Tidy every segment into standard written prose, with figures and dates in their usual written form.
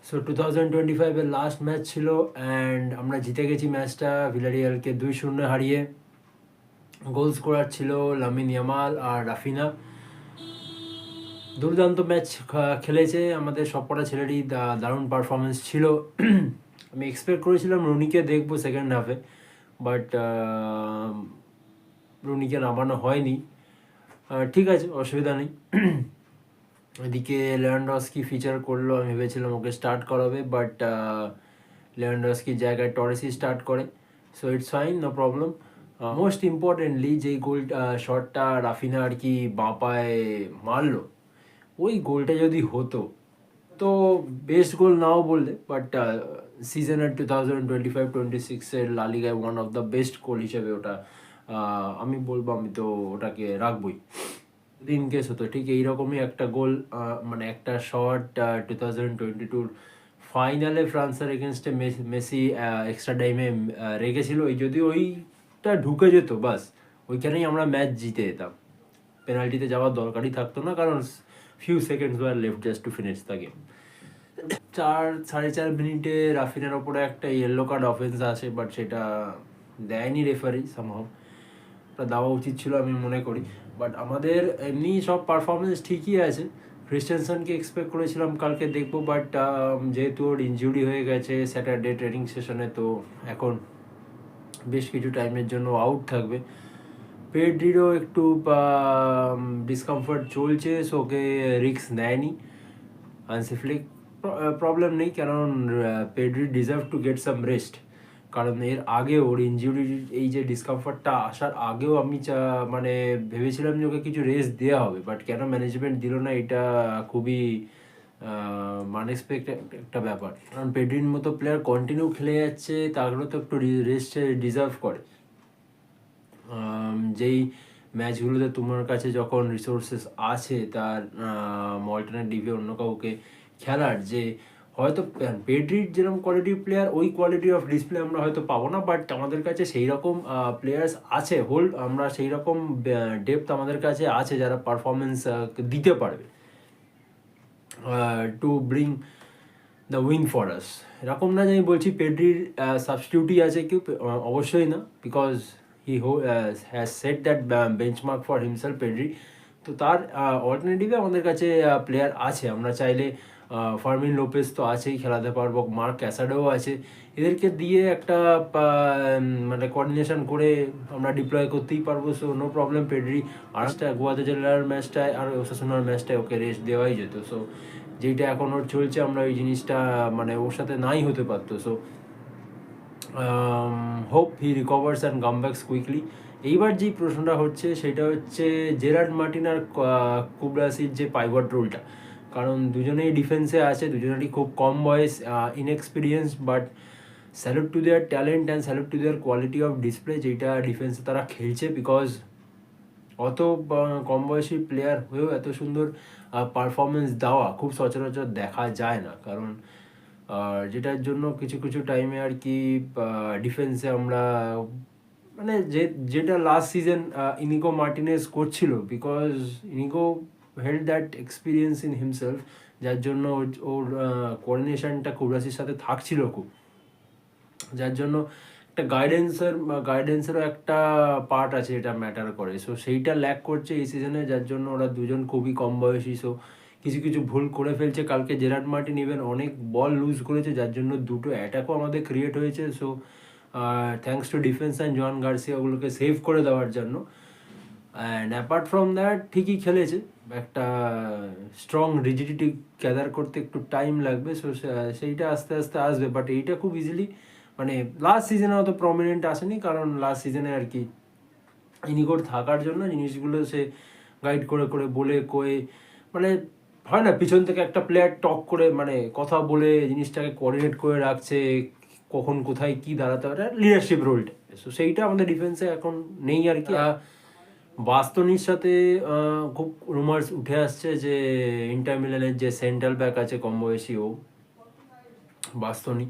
So 2025-এর last match ছিল and আমরা জিতে গেছি ম্যাচটা ভিলারিয়ালকে 2-0 হারিয়ে। গোল স্কোরার ছিল লামিন ইয়ামাল আর রাফিনা। দুর্দান্ত ম্যাচ খেলেছে, আমাদের সবকটা ছেলেরই দারুণ পারফরমেন্স ছিল। আমি এক্সপেক্ট করেছিলাম রুনিকে দেখবো সেকেন্ড হাফে, বাট রুনিকে নামানো হয়নি। ঠিক আছে, অসুবিধা নেই। এদিকে লেভানডস্কি ফিচার করলো, আমি ভেবেছিলাম ওকে স্টার্ট করাবে, বাট লেভানডস্কির জায়গায় টরেসি স্টার্ট করে। So it's fine, no problem. Most importantly যেই গোল শটটা রাফিনা আর কি বাঁ পায়ে মারলো, ওই গোলটা যদি হতো তো বেস্ট গোল নাও বললে, বাট সিজনের 2025-26-এর লালিগায় one of the best goal হিসেবে ওটা আমি বলবো, আমি তো ওটাকে রাখবই। ইন কেস হতো ঠিক এইরকমই একটা গোল, মানে একটা শট 2022 ফাইনালে ফ্রান্সের এগেনস্টে মেসি এক্সট্রা টাইমে রেখেছিল, ওই যদি ওইটা ঢুকে যেত বাস ওইখানেই আমরা ম্যাচ জিতে যেতাম। পেনাল্টিতে যাওয়ার দরকারই থাকতো না, কারণ few seconds were left just to finish the game. 4.5 মিনিটে রাফিনের ওপরে একটা ইয়েলো কার্ড অফেন্স আছে, বাট সেটা দেয়নি রেফারি সামহাও। ওটা দেওয়া উচিত ছিল আমি মনে করি। বাট আমাদের এমনি সব পারফরমেন্স ঠিকই আছে। ক্রিস্টেনসনকে এক্সপেক্ট করেছিলাম কালকে দেখবো, বাট যেহেতু ওর ইনজুরি হয়ে গেছে স্যাটারডে ট্রেনিং সেশনে, তো এখন বেশ কিছু টাইমের জন্য আউট থাকবে। পেড্রিরও একটু ডিসকমফর্ট চলছে, সো ওকে রিস্ক নেয়নি হান্সি ফ্লিক। প্রবলেম নেই, কারণ Pedri deserve to get some rest. কারণ এর আগে ওর ইনজুরির এই যে ডিসকমফর্টটা আসার আগেও আমি মানে ভেবেছিলাম যে ওকে কিছু রেস্ট দেওয়া হবে, বাট কেন ম্যানেজমেন্ট দিল না, এটা খুবই আনএক্সপেক্টেড একটা ব্যাপার। কারণ পেড্রির মতো প্লেয়ার কন্টিনিউ খেলে যাচ্ছে, তাহলে তো একটু রেস্ট ডিজার্ভ করে। যেই ম্যাচগুলোতে তোমার কাছে যখন রিসোর্সেস আছে তার অল্টারনেটিভে অন্য কাউকে খেলার, যে হয়তো পেড্রির যেরকম কোয়ালিটির প্লেয়ার ওই কোয়ালিটি অফ ডিসপ্লে আমরা হয়তো পাবো না, বাট আমাদের কাছে সেই রকম প্লেয়ার্স আছে, আমরা সেই রকম ডেপথ আমাদের কাছে আছে যারা পারফরমেন্স দিতে পারবে to bring the win for us. এরকম না যে আমি বলছি পেড্রির সাবস্টিটিউটই আছে কেউ, অবশ্যই না, because he has said that benchmark for himself Pedri. তো তার অল্টারনেটিভে আমাদের কাছে প্লেয়ার আছে, আমরা চাইলে ফার্মিন লোপেস তো আছেই, খেলাতে পারবো, মার্ক ক্যাসাডোও আছে, এদেরকে দিয়ে একটা মানে কোঅর্ডিনেশন করে আমরা ডিপ্লয় করতেই পারবো। So no problem. পেড্রি আরেকটা গোয়াদাজেলার ম্যাচটায় আর ওসাসুনার ম্যাচটায় ওকে রেস্ট দেওয়াই যেত। সো যেইটা এখন ওর চলছে, আমরা ওই জিনিসটা মানে ওর সাথে নাই হতে পারতো। So hope he recovers and come backs quickly. এইবার যেই প্রশ্নটা হচ্ছে সেটা হচ্ছে জেরার্ড মার্টিন আর কুবরাসির যে পাইভট রোলটা, কারণ দুজনেই ডিফেন্সে আছে, দুজনেরই খুব কম বয়স, inexperience, but salute to their talent and salute to their quality of display, যেটা ডিফেন্সে তারা খেলছে। বিকজ অত কম বয়সী প্লেয়ার হয়েও এত সুন্দর পারফরমেন্স দেওয়া খুব সচরাচর দেখা যায় না, কারণ যেটার জন্য কিছু কিছু টাইমে আর কি ডিফেন্সে আমরা মানে যেটা লাস্ট সিজন ইনিগো মার্টিনেজ করছিল, because Inigo held that experience in himself, যার জন্য ওর কোঅর্ডিনেশনটা কুবরাসির সাথে থাকছিল খুব, যার জন্য একটা গাইডেন্সেরও একটা পার্ট আছে, এটা ম্যাটার করে। সো সেইটা ল্যাক করছে এই সিজনে, যার জন্য ওরা দুজন খুবই কম বয়সী। সো কিছু কিছু ভুল করে ফেলছে। কালকে জেরার্ড মার্টিন ইভেন অনেক বল লুজ করেছে, যার জন্য দুটো অ্যাটাকও আমাদের ক্রিয়েট হয়েছে। So thanks to defence and জোয়ান গার্সিয়া ওগুলোকে সেভ করে দেওয়ার জন্য। অ্যান্ড অ্যাপার্ট ফ্রম দ্যাট ঠিকই খেলেছে, একটা স্ট্রং রিজিডিটি গ্যাদার করতে একটু টাইম লাগবে। সো সেইটা আস্তে আস্তে আসবে, বাট এইটা খুব ইজিলি মানে লাস্ট সিজনে অত প্রমিনেন্ট আসেনি, কারণ লাস্ট সিজনে আর কি ইনিগোর থাকার জন্য জিনিসগুলো সে গাইড করে করে বলে কয়ে, মানে হয় না পিছন থেকে একটা প্লেয়ার টক করে মানে কথা বলে জিনিসটাকে কোঅর্ডিনেট করে রাখছে, কখন কোথায় কি দাঁড়াতে হবে, লিডারশিপ রোলটা। সো সেইটা আমাদের ডিফেন্সে এখন নেই আর কি। বাস্তনির সাথে খুব রুমার্স উঠে আসছে যে ইন্টার মিলানের যে সেন্ট্রাল ব্যাক আছে কম বয়সী, ও বাস্তনি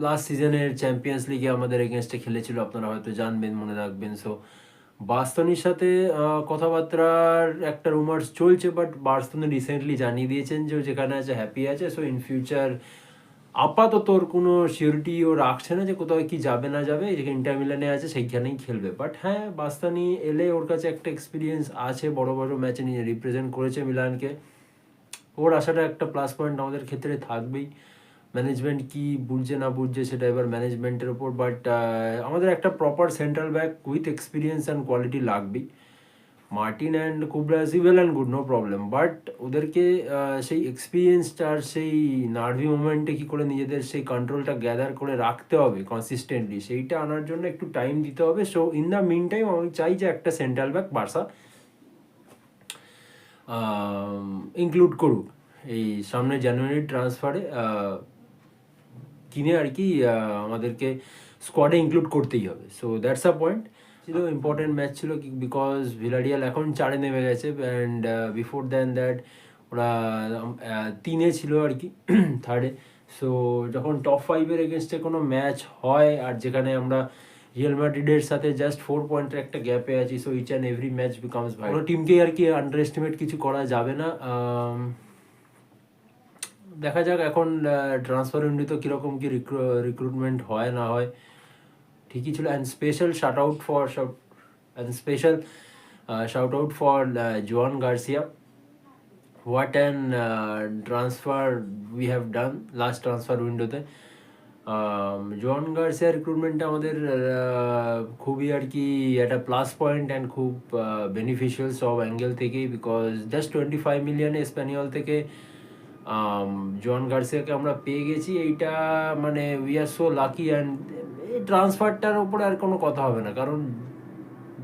লাস্ট সিজনের চ্যাম্পিয়ন্স লিগে আমাদের এগেনস্টে খেলেছিল, আপনারা হয়তো জানবেন, মনে রাখবেন। সো বাস্তনির সাথে কথাবার্তার একটা রুমার্স চলছে, বাট বাস্তনি রিসেন্টলি জানিয়ে দিয়েছেন যে ও যেখানে আছে হ্যাপি আছে। সো ইন ফিউচার আপাতত ওর কোনো সিওরিটি ও রাখছে না যে কোথাও কি যাবে না যাবে, যেখানে ইন্টার মিলানে আছে সেইখানেই খেলবে। বাট হ্যাঁ, বাস্তানি এলে ওর কাছে একটা এক্সপিরিয়েন্স আছে, বড় বড় ম্যাচে নিয়ে রিপ্রেজেন্ট করেছে মিলানকে। ওর আসাটা একটা প্লাস পয়েন্ট আমাদের ক্ষেত্রে থাকবেই। ম্যানেজমেন্ট কি বুঝছে না বুঝছে সেটা এবার ম্যানেজমেন্টের ওপর, বাট আমাদের একটা proper central back with experience and quality লাগবেই। Martin and Cubarsi well and good, no problem, but ওদেরকে সেই এক্সপিরিয়েন্সটা আর সেই নার্ভি মোমেন্টে কী করে নিজেদের সেই কন্ট্রোলটা গ্যাদার করে রাখতে হবে কনসিস্টেন্টলি, সেইটা আনার জন্য একটু টাইম দিতে হবে। So in the meantime আমি চাই যে একটা সেন্ট্রাল ব্যাক বার্সা ইনক্লুড করুক এই সামনে জানুয়ারির ট্রান্সফারে, কিনে আর কি আমাদেরকে স্কোয়াডে ইনক্লুড করতেই হবে। So that's a point. ছিল ইম্পর্টেন্ট ম্যাচ ছিল বিকজ ভিলারিয়াল এখন 4-এ নেমে গেছে, অ্যান্ড বিফোর দ্যান দ্যাট ওরা 3-এ ছিল আর কি, 3rd-এ। সো যখন টপ 5-এর এগেনস্টে কোনো ম্যাচ হয় আর যেখানে আমরা রিয়াল ম্যাড্রিডের সাথে জাস্ট 4 পয়েন্টের একটা গ্যাপে আছি, so each and every match becomes ভাই, কোনো টিমকে আর কি আন্ডার এস্টিমেট কিছু করা যাবে না। দেখা যাক এখন ট্রান্সফার উইন্ডোতে কীরকম কী রিক্রুটমেন্ট হয় না হয়। ঠিকই ছিল। And special shout out for Joan Garcia. What an transfer we have done last transfer উইন্ডোতে। জোয়ান গার্সিয়া রিক্রুটমেন্টটা আমাদের খুবই আর কি একটা প্লাস পয়েন্ট অ্যান্ড খুব বেনিফিশিয়াল সব অ্যাঙ্গেল থেকেই, বিকজ জাস্ট 25 মিলিয়নে স্প্যানিয়ল থেকে জোয়ান গার্সিয়াকে আমরা পেয়ে গেছি। এইটা মানে we are so lucky, and এই ট্রান্সফারটার ওপরে আর কোনো কথা হবে না, কারণ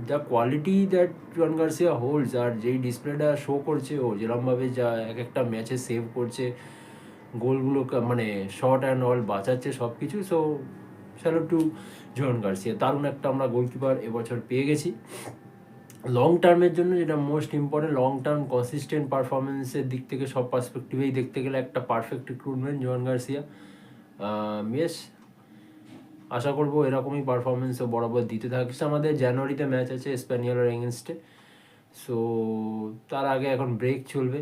the quality that Joan Garcia holds আর যেই ডিসপ্লেটা শো করছে ও, যেরকমভাবে যা এক একটা ম্যাচে সেভ করছে, গোলগুলো মানে শর্ট অ্যান্ড অল বাঁচাচ্ছে সব কিছু। সো স্যালুট টু জোয়ান গার্সিয়া। দারুণ একটা আমরা গোলকিপার এবছর পেয়ে গেছি লং টার্মের জন্য, যেটা most important. Long term consistent পারফরমেন্সের দিক থেকে সব পার্সপেক্টিভেই দেখতে গেলে একটা পারফেক্ট রিক্রুটমেন্ট জোয়ান গার্সিয়া। বেশ আশা করবো এরকমই পারফরমেন্সও বরাবর দিতে থাকছে। আমাদের জানুয়ারিতে ম্যাচ আছে স্প্যানিয়লের এগেনস্টে, সো তার আগে এখন ব্রেক চলবে।